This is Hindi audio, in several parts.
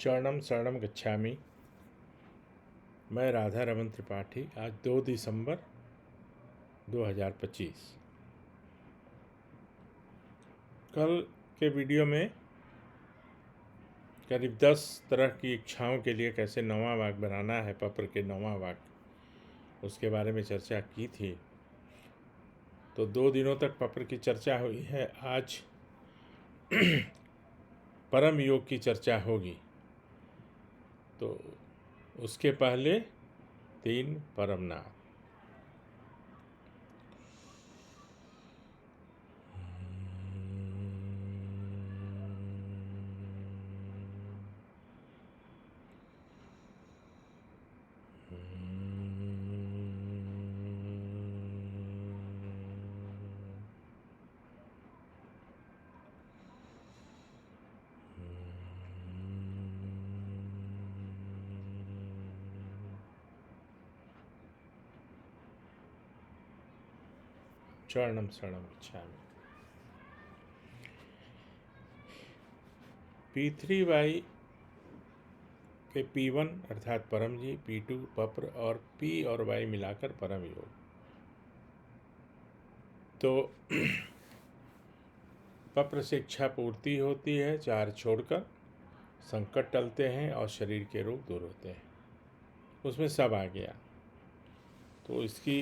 चरणम शरणम गच्छामि। मैं राधा रमन त्रिपाठी। आज 2 दिसंबर 2025। कल के वीडियो में करीब 10 तरह की इच्छाओं के लिए कैसे नौवां वाक्य बनाना है, पत्र के नौवां वाक्य, उसके बारे में चर्चा की थी। तो 2 दिनों तक पत्र की चर्चा हुई है। आज परम योग की चर्चा होगी। तो उसके पहले 3 परम नाम। चरणम शरणम गच्छामि। P3Y के P1 अर्थात परम जी, P2 पप्र और P और Y मिलाकर परम योग। तो पप्र से इच्छा पूर्ति होती है, 4 छोड़कर, संकट टलते हैं और शरीर के रोग दूर होते हैं। उसमें सब आ गया। तो इसकी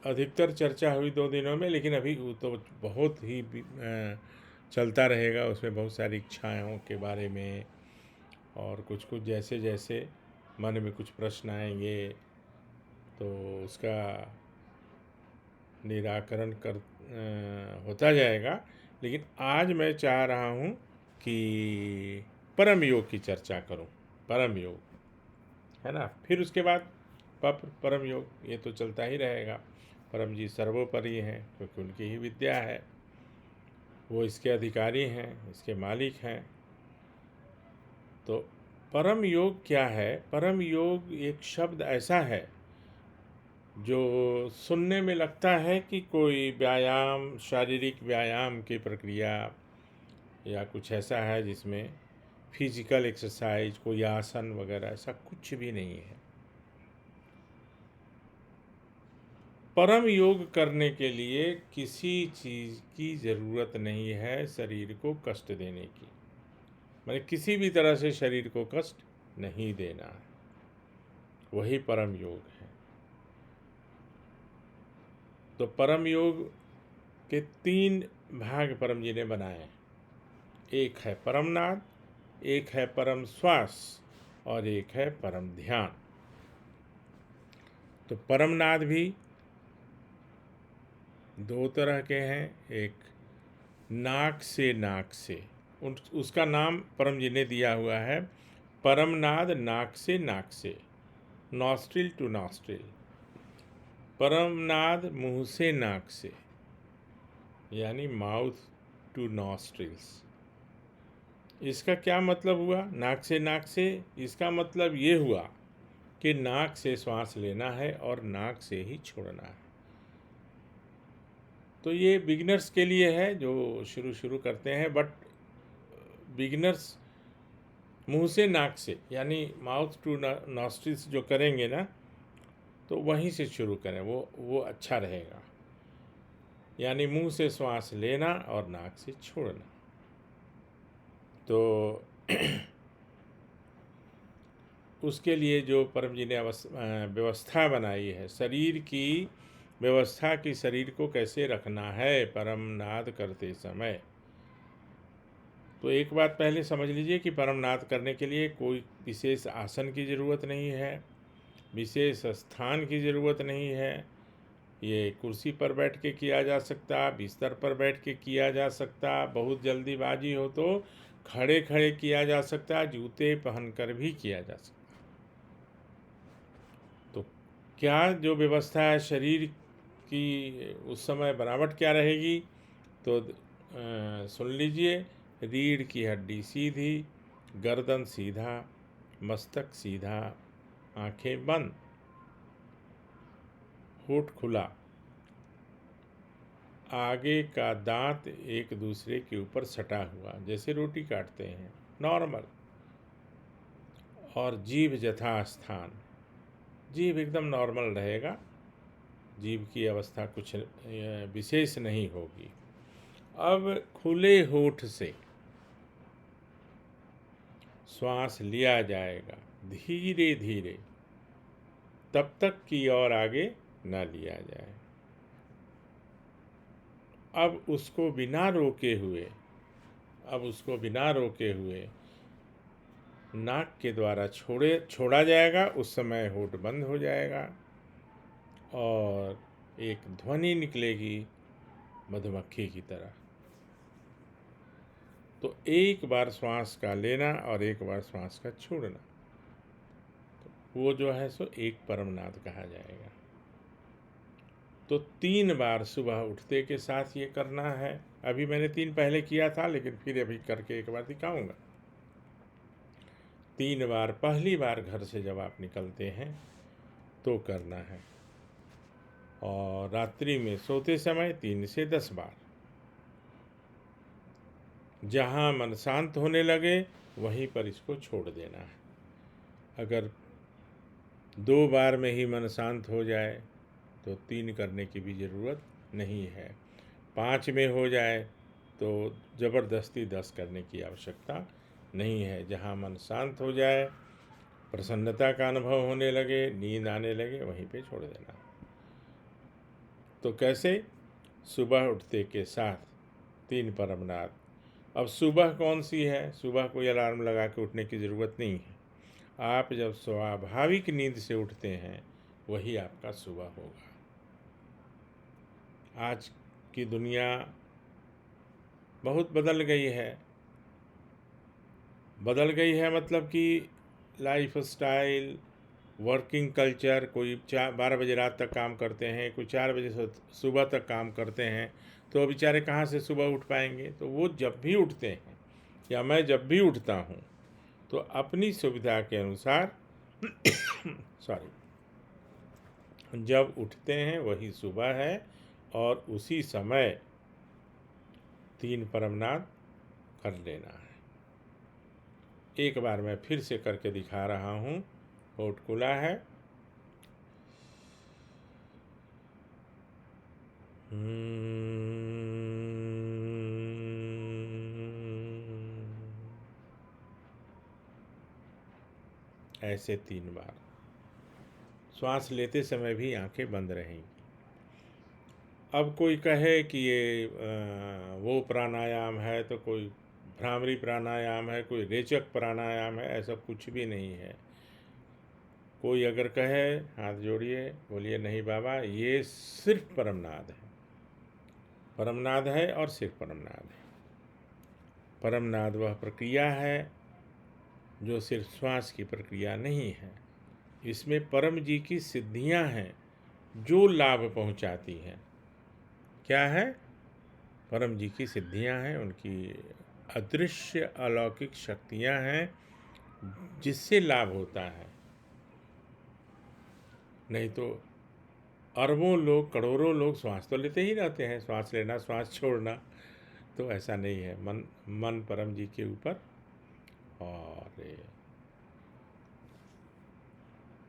अधिकतर चर्चा हुई 2 दिनों में, लेकिन अभी वो तो बहुत ही चलता रहेगा। उसमें बहुत सारी इच्छाओं के बारे में और कुछ कुछ जैसे जैसे मन में कुछ प्रश्न आएंगे तो उसका निराकरण होता जाएगा। लेकिन आज मैं चाह रहा हूँ कि परम योग की चर्चा करूँ। परम योग है ना। फिर उसके बाद परम योग, ये तो चलता ही रहेगा। परम जी सर्वोपरि हैं, क्योंकि उनकी ही विद्या है, वो इसके अधिकारी हैं, इसके मालिक हैं। तो परम योग क्या है? परम योग एक शब्द ऐसा है जो सुनने में लगता है कि कोई व्यायाम, शारीरिक व्यायाम की प्रक्रिया या कुछ ऐसा है जिसमें फिजिकल एक्सरसाइज, कोई आसन वगैरह, ऐसा कुछ भी नहीं है। परम योग करने के लिए किसी चीज़ की ज़रूरत नहीं है शरीर को कष्ट देने की। मैंने किसी भी तरह से शरीर को कष्ट नहीं देना है, वही परम योग है। तो परम योग के 3 भाग परम जी ने बनाए। एक है परमनाद, एक है परम श्वास और एक है परम ध्यान। तो परमनाद भी 2 तरह के हैं। एक नाक से, उसका नाम परम जी ने दिया हुआ है परमनाद, नाक से, नॉस्ट्रिल टू नॉस्ट्रिल। परमनाद मुंह से नाक से, यानी माउथ टू नॉस्ट्रिल्स। इसका क्या मतलब हुआ? नाक से, इसका मतलब ये हुआ कि नाक से श्वास लेना है और नाक से ही छोड़ना है। तो ये बिगिनर्स के लिए है जो शुरू करते हैं। बट बिगिनर्स मुंह से नाक से, यानी माउथ टू नॉस्ट्रिल्स जो करेंगे ना, तो वहीं से शुरू करें, वो अच्छा रहेगा। यानी मुंह से श्वास लेना और नाक से छोड़ना। तो उसके लिए जो परम जी ने व्यवस्था बनाई है, शरीर की व्यवस्था की, शरीर को कैसे रखना है परम नाद करते समय। तो एक बात पहले समझ लीजिए कि परम नाद करने के लिए कोई विशेष आसन की ज़रूरत नहीं है, विशेष स्थान की ज़रूरत नहीं है। ये कुर्सी पर बैठ के किया जा सकता, बिस्तर पर बैठ के किया जा सकता, बहुत जल्दीबाजी हो तो खड़े खड़े किया जा सकता, जूते पहनकर भी किया जा सकता। तो क्या जो व्यवस्था है शरीर की, उस समय बनावट क्या रहेगी? तो सुन लीजिए। रीढ़ की हड्डी सीधी, गर्दन सीधा, मस्तक सीधा, आंखें बंद, होठ खुला, आगे का दांत एक दूसरे के ऊपर सटा हुआ, जैसे रोटी काटते हैं, नॉर्मल। और जीभ यथा स्थान, जीभ एकदम नॉर्मल रहेगा, जीभ की अवस्था कुछ विशेष नहीं होगी। अब खुले होठ से श्वास लिया जाएगा धीरे धीरे, तब तक की और आगे न लिया जाए। अब उसको बिना रोके हुए नाक के द्वारा छोड़ा जाएगा। उस समय होठ बंद हो जाएगा और एक ध्वनि निकलेगी मधुमक्खी की तरह। तो एक बार श्वास का लेना और एक बार श्वास का छोड़ना, तो वो जो है सो एक परमनाद कहा जाएगा। तो 3 बार सुबह उठते के साथ ये करना है। अभी मैंने 3 पहले किया था, लेकिन फिर अभी करके एक बार दिखाऊंगा। 3 बार पहली बार घर से जब आप निकलते हैं तो करना है, और रात्रि में सोते समय 3 से 10 बार। जहाँ मन शांत होने लगे वहीं पर इसको छोड़ देना है। अगर 2 बार में ही मन शांत हो जाए तो 3 करने की भी ज़रूरत नहीं है। 5 में हो जाए तो ज़बरदस्ती 10 करने की आवश्यकता नहीं है। जहाँ मन शांत हो जाए, प्रसन्नता का अनुभव होने लगे, नींद आने लगे, वहीं पे छोड़ देना। तो कैसे? सुबह उठते के साथ 3 परमनाद। अब सुबह कौन सी है? सुबह कोई अलार्म लगा के उठने की ज़रूरत नहीं है। आप जब स्वाभाविक नींद से उठते हैं वही आपका सुबह होगा। आज की दुनिया बहुत बदल गई है, मतलब कि लाइफ स्टाइल, वर्किंग कल्चर, कोई 12 बजे रात तक काम करते हैं, कोई 4 बजे से सुबह तक काम करते हैं, तो बेचारे कहाँ से सुबह उठ पाएंगे? तो वो जब भी उठते हैं या मैं जब भी उठता हूँ तो अपनी सुविधा के अनुसार सॉरी, जब उठते हैं वही सुबह है, और उसी समय 3 परमनाद कर लेना है। एक बार मैं फिर से करके दिखा रहा हूँ। होठ खुला है, ऐसे 3 बार। श्वास लेते समय भी आंखें बंद रहेंगी। अब कोई कहे कि ये वो प्राणायाम है, तो कोई भ्रामरी प्राणायाम है, कोई रेचक प्राणायाम है, ऐसा कुछ भी नहीं है। कोई अगर कहे, हाथ जोड़िए, बोलिए नहीं बाबा, ये सिर्फ परमनाद है। परमनाद है और सिर्फ परमनाद है। परमनाद वह प्रक्रिया है जो सिर्फ श्वास की प्रक्रिया नहीं है। इसमें परम जी की सिद्धियां हैं जो लाभ पहुंचाती हैं। क्या है? परम जी की सिद्धियां हैं, उनकी अदृश्य अलौकिक शक्तियां हैं जिससे लाभ होता है। नहीं तो अरबों लोग, करोड़ों लोग श्वास तो लेते ही रहते हैं, श्वास लेना, श्वास छोड़ना। तो ऐसा नहीं है। मन परम जी के ऊपर, और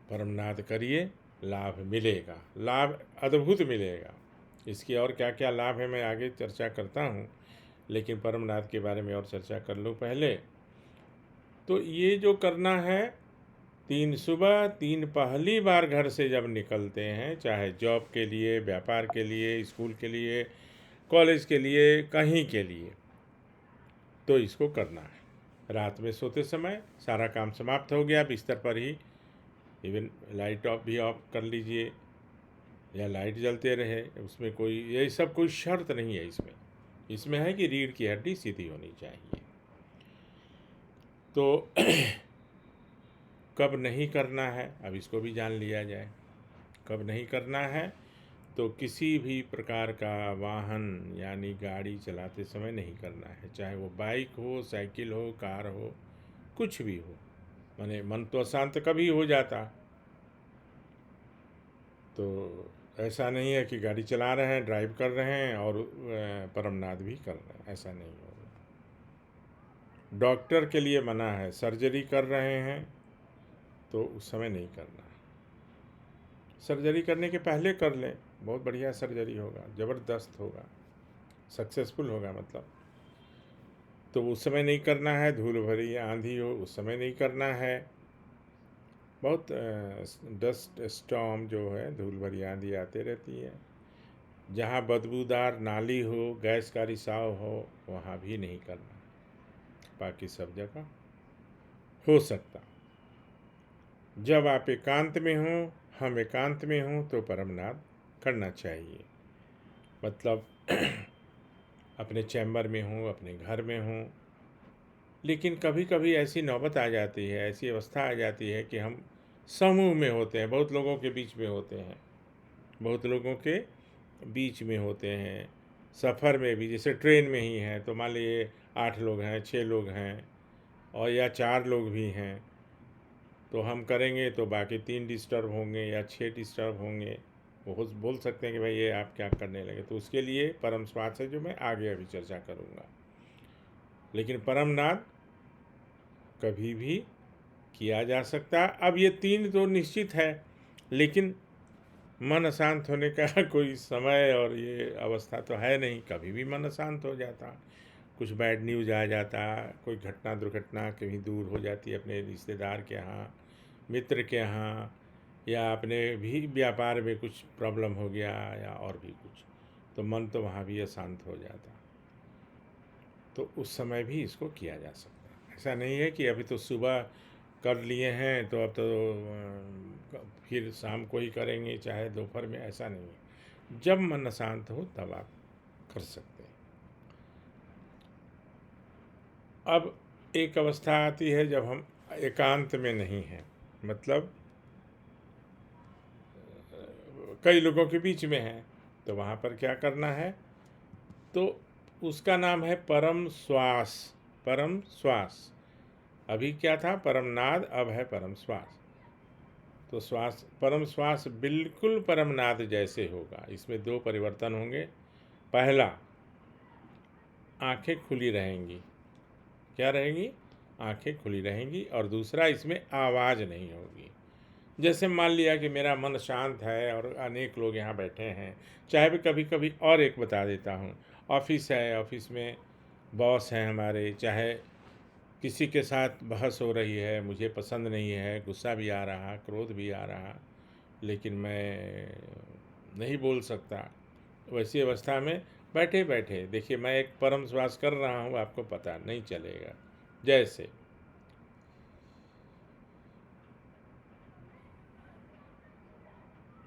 परमनाद करिए, लाभ मिलेगा, लाभ अद्भुत मिलेगा। इसकी और क्या क्या लाभ है मैं आगे चर्चा करता हूँ, लेकिन परमनाद के बारे में और चर्चा कर लूँ पहले। तो ये जो करना है, 3 सुबह, 3 पहली बार घर से जब निकलते हैं, चाहे जॉब के लिए, व्यापार के लिए, स्कूल के लिए, कॉलेज के लिए, कहीं के लिए, तो इसको करना है। रात में सोते समय सारा काम समाप्त हो गया, बिस्तर पर ही इवन लाइट ऑफ भी ऑफ कर लीजिए, या लाइट जलते रहे, उसमें कोई ये सब कोई शर्त नहीं है। इसमें है कि रीढ़ की हड्डी सीधी होनी चाहिए। तो कब नहीं करना है, अब इसको भी जान लिया जाए। कब नहीं करना है? तो किसी भी प्रकार का वाहन यानी गाड़ी चलाते समय नहीं करना है, चाहे वो बाइक हो, साइकिल हो, कार हो, कुछ भी हो। माने मन तो अशांत कभी हो जाता, तो ऐसा नहीं है कि गाड़ी चला रहे हैं, ड्राइव कर रहे हैं और परमनाद भी कर रहे हैं, ऐसा नहीं होगा। डॉक्टर के लिए मना है, सर्जरी कर रहे हैं तो उस समय नहीं करना। सर्जरी करने के पहले कर लें, बहुत बढ़िया सर्जरी होगा, ज़बरदस्त होगा, सक्सेसफुल होगा मतलब। तो उस समय नहीं करना है, धूल भरी आंधी हो उस समय नहीं करना है। बहुत डस्ट स्टॉर्म जो है, धूल भरी आंधी आते रहती है। जहाँ बदबूदार नाली हो, गैस का रिसाव हो, वहाँ भी नहीं करना। बाकी सब जगह हो सकता। जब आप एकांत में हों, हम एकांत में हों, तो परमनाद करना चाहिए। मतलब अपने चैम्बर में हों, अपने घर में हों। लेकिन कभी कभी ऐसी नौबत आ जाती है, ऐसी अवस्था आ जाती है कि हम समूह में होते हैं, बहुत लोगों के बीच में होते हैं, बहुत लोगों के बीच में होते हैं, सफ़र में भी। जैसे ट्रेन में ही हैं तो मान लीजिए 8 लोग हैं, 6 लोग हैं, और या 4 लोग भी हैं, तो हम करेंगे तो बाकी 3 डिस्टर्ब होंगे या 6 डिस्टर्ब होंगे। वो बोल सकते हैं कि भाई ये आप क्या करने लगे। तो उसके लिए परम स्वाद है जो मैं आगे अभी चर्चा करूँगा। लेकिन परमनाद कभी भी किया जा सकता है। अब ये 3 तो निश्चित है, लेकिन मन अशांत होने का कोई समय और ये अवस्था तो है नहीं, कभी भी मन अशांत हो जाता। कुछ बैड न्यूज़ आ जाता, कोई घटना दुर्घटना कहीं दूर हो जाती है, अपने रिश्तेदार के यहाँ, मित्र के यहाँ, या अपने भी व्यापार में कुछ प्रॉब्लम हो गया या और भी कुछ, तो मन तो वहाँ भी अशांत हो जाता। तो उस समय भी इसको किया जा सकता है। ऐसा नहीं है कि अभी तो सुबह कर लिए हैं तो अब तो फिर शाम को ही करेंगे, चाहे दोपहर में, ऐसा नहीं है। जब मन अशांत हो तब आप कर सकते हैं। अब एक अवस्था आती है जब हम एकांत में नहीं हैं, मतलब कई लोगों के बीच में हैं, तो वहाँ पर क्या करना है, तो उसका नाम है परम श्वास। परम श्वास। अभी क्या था, परमनाद, अब है परम श्वास। तो श्वास, परम श्वास बिल्कुल परमनाद जैसे होगा। इसमें 2 परिवर्तन होंगे। पहला, आंखें खुली रहेंगी। क्या रहेंगी? आंखें खुली रहेंगी। और दूसरा, इसमें आवाज़ नहीं होगी। जैसे मान लिया कि मेरा मन शांत है और अनेक लोग यहाँ बैठे हैं, चाहे भी कभी कभी और एक बता देता हूँ, ऑफिस है, ऑफिस में बॉस हैं हमारे, चाहे किसी के साथ बहस हो रही है, मुझे पसंद नहीं है, गुस्सा भी आ रहा, क्रोध भी आ रहा, लेकिन मैं नहीं बोल सकता। वैसी अवस्था में बैठे बैठे देखिए, मैं एक परम श्वास कर रहा हूँ, आपको पता नहीं चलेगा। जैसे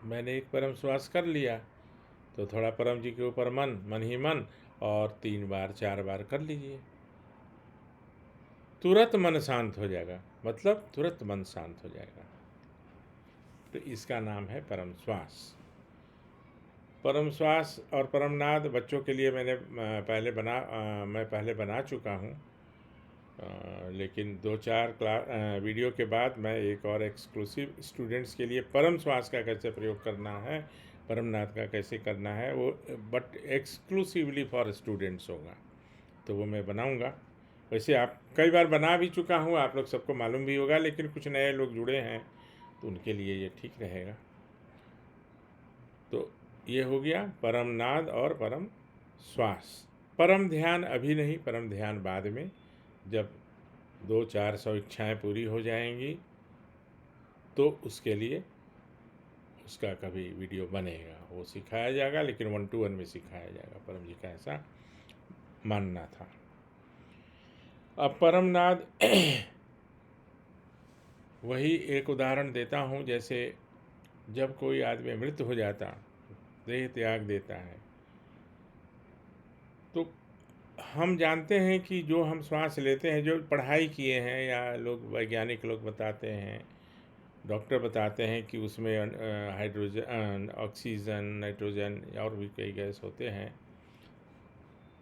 मैंने एक परम श्वास कर लिया, तो थोड़ा परम जी के ऊपर मन, मन ही मन, और 3 बार 4 बार कर लीजिए, तुरंत मन शांत हो जाएगा। मतलब तुरंत मन शांत हो जाएगा। तो इसका नाम है परम श्वास। परम श्वास और परमनाद बच्चों के लिए मैं पहले बना चुका हूँ। लेकिन 2-4 वीडियो के बाद मैं एक और एक्सक्लूसिव स्टूडेंट्स के लिए परम श्वास का कैसे प्रयोग करना है, परमनाद का कैसे करना है, वो बट एक्सक्लूसिवली फॉर स्टूडेंट्स होगा, तो वो मैं बनाऊंगा। वैसे आप कई बार बना भी चुका हूँ, आप लोग सबको मालूम भी होगा, लेकिन कुछ नए लोग जुड़े हैं तो उनके लिए ये ठीक रहेगा। तो ये हो गया परमनाद और परम श्वास। परम ध्यान अभी नहीं, परम ध्यान बाद में, जब 200-400 इच्छाएँ पूरी हो जाएंगी, तो उसके लिए उसका कभी वीडियो बनेगा, वो सिखाया जाएगा, लेकिन 1 to 1 में सिखाया जाएगा। परम जी का ऐसा मानना था। अब परमनाद वही एक उदाहरण देता हूँ, जैसे जब कोई आदमी मृत हो जाता, देह त्याग देता है, तो हम जानते हैं कि जो हम श्वास लेते हैं, जो पढ़ाई किए हैं या लोग वैज्ञानिक लोग बताते हैं, डॉक्टर बताते हैं कि उसमें हाइड्रोजन, ऑक्सीजन, नाइट्रोजन और भी कई गैस होते हैं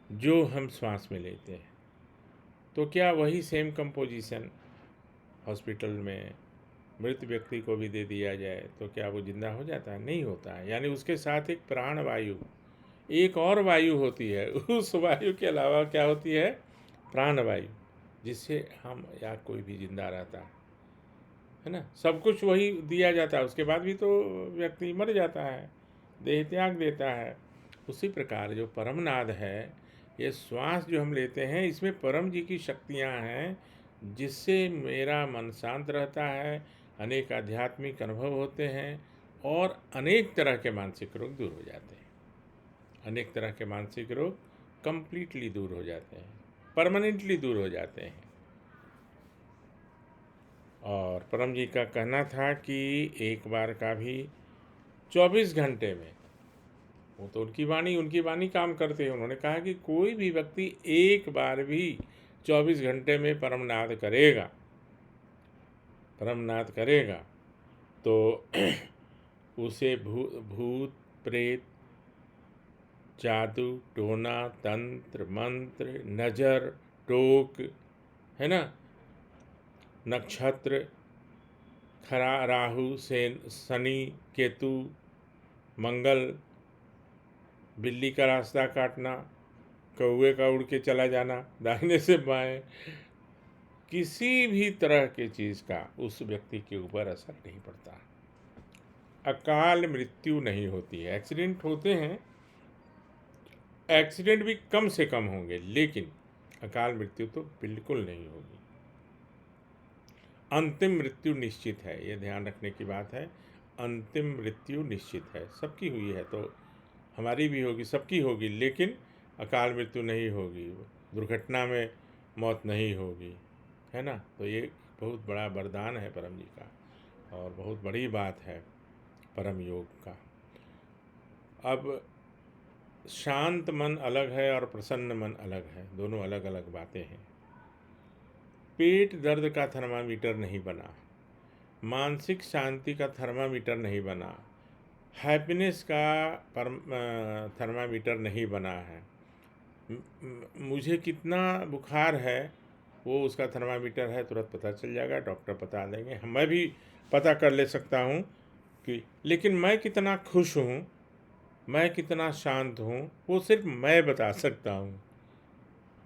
जो हम श्वास में लेते हैं। तो क्या वही सेम कंपोजिशन हॉस्पिटल में मृत व्यक्ति को भी दे दिया जाए तो क्या वो जिंदा हो जाता है? नहीं होता है। यानी उसके साथ एक प्राण वायु, एक और वायु होती है, उस वायु के अलावा क्या होती है? प्राण वायु, जिससे हम या कोई भी जिंदा रहता है। है ना। सब कुछ वही दिया जाता है, उसके बाद भी तो व्यक्ति मर जाता है, देह त्याग देता है। उसी प्रकार जो परमनाद है, ये श्वास जो हम लेते हैं, इसमें परम जी की शक्तियाँ हैं, जिससे मेरा मन शांत रहता है, अनेक आध्यात्मिक अनुभव होते हैं और अनेक तरह के मानसिक रोग दूर हो जाते हैं। अनेक तरह के मानसिक रोग कंप्लीटली दूर हो जाते हैं, परमानेंटली दूर हो जाते हैं। और परम जी का कहना था कि एक बार का भी 24 घंटे में, वो तो उनकी वाणी काम करते हैं। उन्होंने कहा कि कोई भी व्यक्ति एक बार भी 24 घंटे में परमनाद करेगा तो उसे भूत प्रेत, जादू टोना, तंत्र मंत्र, नज़र, टोक, है ना, नक्षत्र, खरा, राहु, शनि, केतु, मंगल, बिल्ली का रास्ता काटना, कौवे का उड़ के चला जाना दाहिने से बाएं, किसी भी तरह की चीज़ का उस व्यक्ति के ऊपर असर नहीं पड़ता। अकाल मृत्यु नहीं होती है। एक्सीडेंट होते हैं, एक्सीडेंट भी कम से कम होंगे, लेकिन अकाल मृत्यु तो बिल्कुल नहीं होगी। अंतिम मृत्यु निश्चित है, ये ध्यान रखने की बात है। अंतिम मृत्यु निश्चित है, सबकी हुई है तो हमारी भी होगी, सबकी होगी, लेकिन अकाल मृत्यु नहीं होगी, दुर्घटना में मौत नहीं होगी, है ना। तो ये बहुत बड़ा वरदान है परम जी का, और बहुत बड़ी बात है परम योग का। अब शांत मन अलग है और प्रसन्न मन अलग है, दोनों अलग अलग बातें हैं। पेट दर्द का थर्मामीटर नहीं बना, मानसिक शांति का थर्मामीटर नहीं बना, हैप्पीनेस का थर्मामीटर नहीं बना है। मुझे कितना बुखार है वो उसका थर्मामीटर है, तुरंत पता चल जाएगा, डॉक्टर बता देंगे। मैं भी पता कर ले सकता हूँ कि, लेकिन मैं कितना खुश हूँ, मैं कितना शांत हूँ, वो सिर्फ मैं बता सकता हूँ।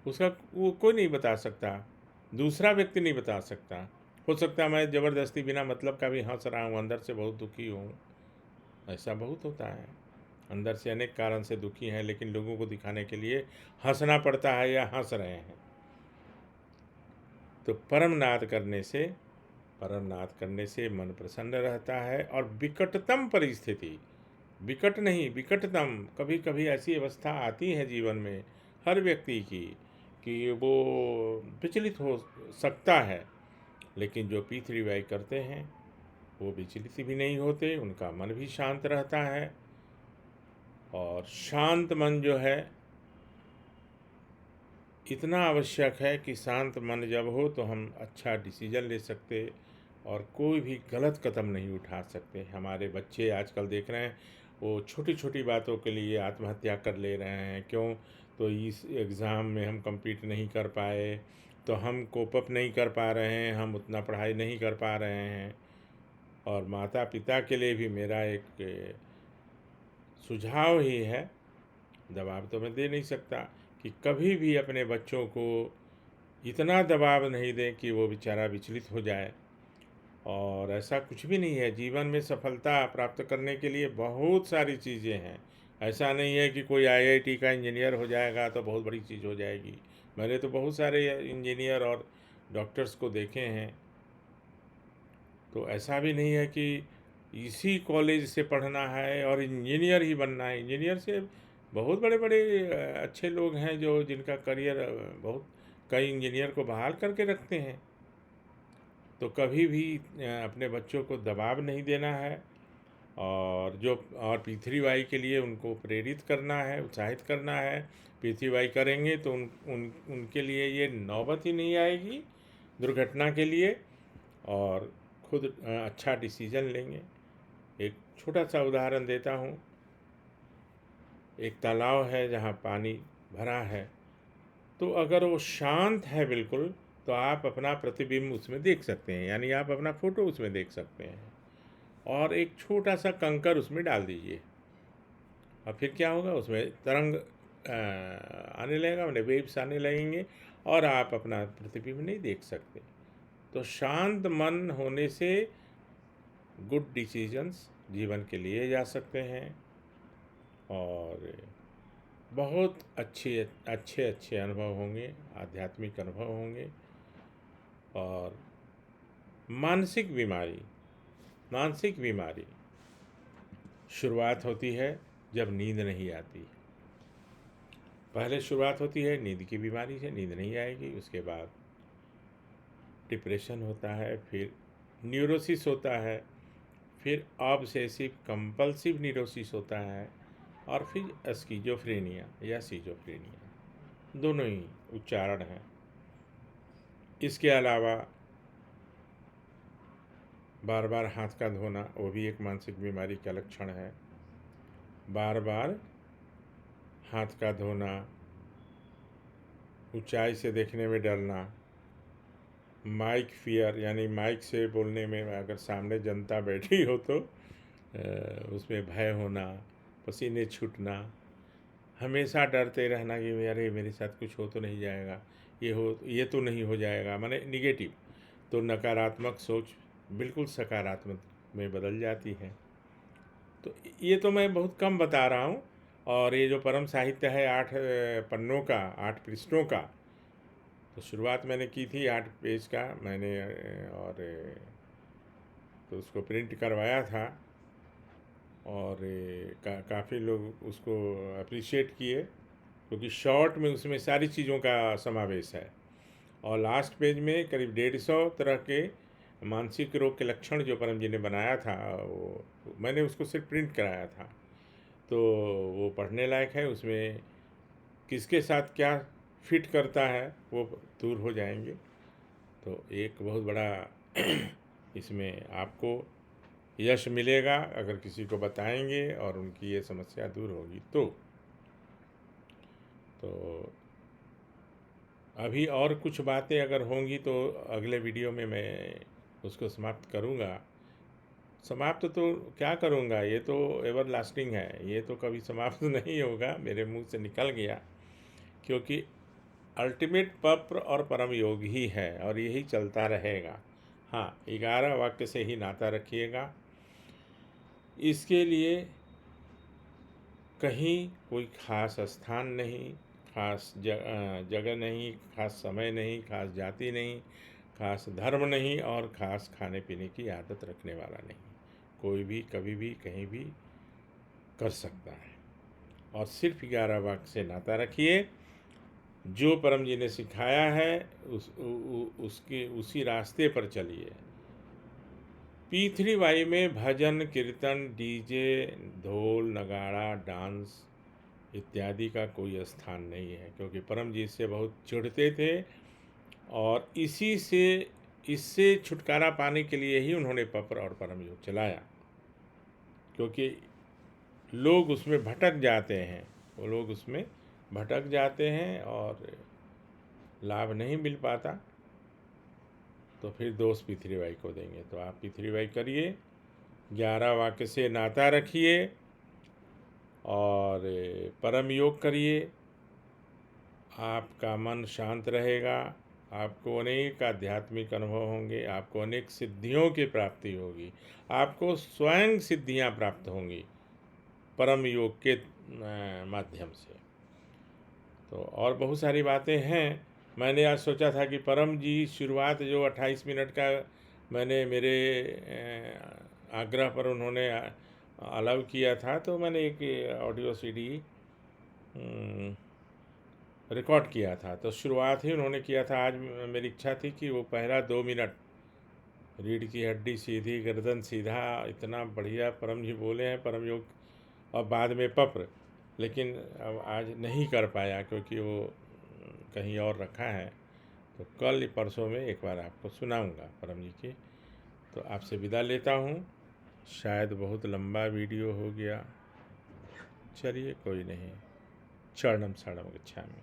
उसका वो कोई नहीं बता सकता, दूसरा व्यक्ति नहीं बता सकता। हो सकता है मैं ज़बरदस्ती बिना मतलब का भी हंस रहा हूँ, अंदर से बहुत दुखी हूँ, ऐसा बहुत होता है। अंदर से अनेक कारण से दुखी हैं, लेकिन लोगों को दिखाने के लिए हंसना पड़ता है या हंस रहे हैं। तो परमनाद करने से मन प्रसन्न रहता है। और विकटतम परिस्थिति, विकट नहीं, विकटतम, कभी कभी ऐसी अवस्था आती है जीवन में हर व्यक्ति की कि वो विचलित हो सकता है, लेकिन जो पी3वाई करते हैं वो विचलित भी नहीं होते, उनका मन भी शांत रहता है। और शांत मन जो है इतना आवश्यक है कि शांत मन जब हो तो हम अच्छा डिसीजन ले सकते और कोई भी गलत कदम नहीं उठा सकते। हमारे बच्चे आजकल देख रहे हैं, वो छोटी छोटी बातों के लिए आत्महत्या कर ले रहे हैं। क्यों? तो इस एग्ज़ाम में हम compete नहीं कर पाए, तो हम कोप अप नहीं कर पा रहे हैं, हम उतना पढ़ाई नहीं कर पा रहे हैं। और माता पिता के लिए भी मेरा एक सुझाव ही है, दबाव तो मैं दे नहीं सकता, कि कभी भी अपने बच्चों को इतना दबाव नहीं दें कि वो बेचारा विचलित हो जाए। और ऐसा कुछ भी नहीं है, जीवन में सफलता प्राप्त करने के लिए बहुत सारी चीज़ें हैं। ऐसा नहीं है कि कोई आईआईटी का इंजीनियर हो जाएगा तो बहुत बड़ी चीज़ हो जाएगी। मैंने तो बहुत सारे इंजीनियर और डॉक्टर्स को देखे हैं। तो ऐसा भी नहीं है कि इसी कॉलेज से पढ़ना है और इंजीनियर ही बनना है। इंजीनियर से बहुत बड़े बड़े अच्छे लोग हैं जो जिनका करियर बहुत, कई इंजीनियर को बहाल करके रखते हैं। तो कभी भी अपने बच्चों को दबाव नहीं देना है, और पी3वाई के लिए उनको प्रेरित करना है, उत्साहित करना है। पी3वाई करेंगे तो उनके लिए ये नौबत ही नहीं आएगी दुर्घटना के लिए, और खुद अच्छा डिसीजन लेंगे। एक छोटा सा उदाहरण देता हूँ। एक तालाब है जहाँ पानी भरा है, तो अगर वो शांत है बिल्कुल, तो आप अपना प्रतिबिंब उसमें देख सकते हैं, यानी आप अपना फ़ोटो उसमें देख सकते हैं। और एक छोटा सा कंकर उसमें डाल दीजिए, और फिर क्या होगा, उसमें तरंग आने लगेगा, मैंने वेव्स आने लगेंगे, और आप अपना प्रतिबिंब नहीं देख सकते। तो शांत मन होने से गुड डिसीजंस जीवन के लिए जा सकते हैं और बहुत अच्छे अच्छे अच्छे अनुभव होंगे, आध्यात्मिक अनुभव होंगे। और मानसिक बीमारी शुरुआत होती है जब नींद नहीं आती। पहले शुरुआत होती है नींद की बीमारी से, नींद नहीं आएगी, उसके बाद डिप्रेशन होता है, फिर न्यूरोसिस होता है, फिर ऑब्सेसिव कंपल्सिव न्यूरोसिस होता है, और फिर स्किज़ोफ्रेनिया या सिज़ोफ्रेनिया, दोनों ही उच्चारण हैं। इसके अलावा बार बार हाथ का धोना, वो भी एक मानसिक बीमारी का लक्षण है। बार बार हाथ का धोना, ऊंचाई से देखने में डरना, माइक फियर यानी माइक से बोलने में अगर सामने जनता बैठी हो तो उसमें भय होना, पसीने छूटना, हमेशा डरते रहना कि अरे मेरे साथ कुछ हो तो नहीं जाएगा, ये तो नहीं हो जाएगा, माने निगेटिव। तो नकारात्मक सोच बिल्कुल सकारात्मक में बदल जाती है। तो ये तो मैं बहुत कम बता रहा हूँ। और ये जो परम साहित्य है 8 पन्नों का, 8 पृष्ठों का, तो शुरुआत मैंने की थी 8 पेज का मैंने, और तो उसको प्रिंट करवाया था और काफ़ी लोग उसको अप्रिशिएट किए, क्योंकि शॉर्ट में उसमें सारी चीज़ों का समावेश है। और लास्ट पेज में करीब 150 तरह के मानसिक रोग के लक्षण जो परम जी ने बनाया था, वो मैंने उसको सिर्फ प्रिंट कराया था, तो वो पढ़ने लायक है। उसमें किसके साथ क्या फिट करता है वो दूर हो जाएंगे। तो एक बहुत बड़ा इसमें आपको यश मिलेगा अगर किसी को बताएंगे और उनकी ये समस्या दूर होगी। तो अभी और कुछ बातें अगर होंगी तो अगले वीडियो में मैं उसको समाप्त करूँगा। समाप्त तो क्या करूँगा, ये तो एवर लास्टिंग है, ये तो कभी समाप्त नहीं होगा, मेरे मुंह से निकल गया, क्योंकि अल्टीमेट पप्र और परम योग ही है और यही चलता रहेगा। हाँ, 11 वाक्य से ही नाता रखिएगा। इसके लिए कहीं कोई खास स्थान नहीं, खास जगह नहीं, खास समय नहीं, खास जाति नहीं, खास धर्म नहीं, और खास खाने पीने की आदत रखने वाला नहीं। कोई भी कभी भी कहीं भी कर सकता है। और सिर्फ 11 वाक्य से नाता रखिए। जो परम जी ने सिखाया है उसके उसी रास्ते पर चलिए। P3Y में भजन कीर्तन, डीजे, ढोल नगाड़ा, डांस इत्यादि का कोई स्थान नहीं है, क्योंकि परम जी इससे बहुत चिढ़ते थे और इससे छुटकारा पाने के लिए ही उन्होंने पप्र और परम योग चलाया, क्योंकि लोग उसमें भटक जाते हैं, वो लोग उसमें भटक जाते हैं और लाभ नहीं मिल पाता, तो फिर दोष P3Y को देंगे। तो आप P3Y करिए, 11 वाक्य से नाता रखिए और परम योग करिए। आपका मन शांत रहेगा, आपको अनेक आध्यात्मिक अनुभव होंगे, आपको अनेक सिद्धियों की प्राप्ति होगी, आपको स्वयं सिद्धियां प्राप्त होंगी परम योग के माध्यम से। तो और बहुत सारी बातें हैं। मैंने आज सोचा था कि परम जी शुरुआत जो 28 मिनट का मैंने मेरे आग्रह पर उन्होंने अलाउ किया था, तो मैंने एक ऑडियो CD रिकॉर्ड किया था, तो शुरुआत ही उन्होंने किया था। आज मेरी इच्छा थी कि वो पहला 2 मिनट रीढ़ की हड्डी सीधी, गर्दन सीधा, इतना बढ़िया परम जी बोले हैं परम योग, और बाद में पप्र, लेकिन अब आज नहीं कर पाया क्योंकि वो कहीं और रखा है। तो कल परसों में एक बार आपको सुनाऊंगा परम जी की। तो आपसे विदा लेता हूँ, शायद बहुत लंबा वीडियो हो गया, चलिए कोई नहीं, चरणम शरणम गच्छामि।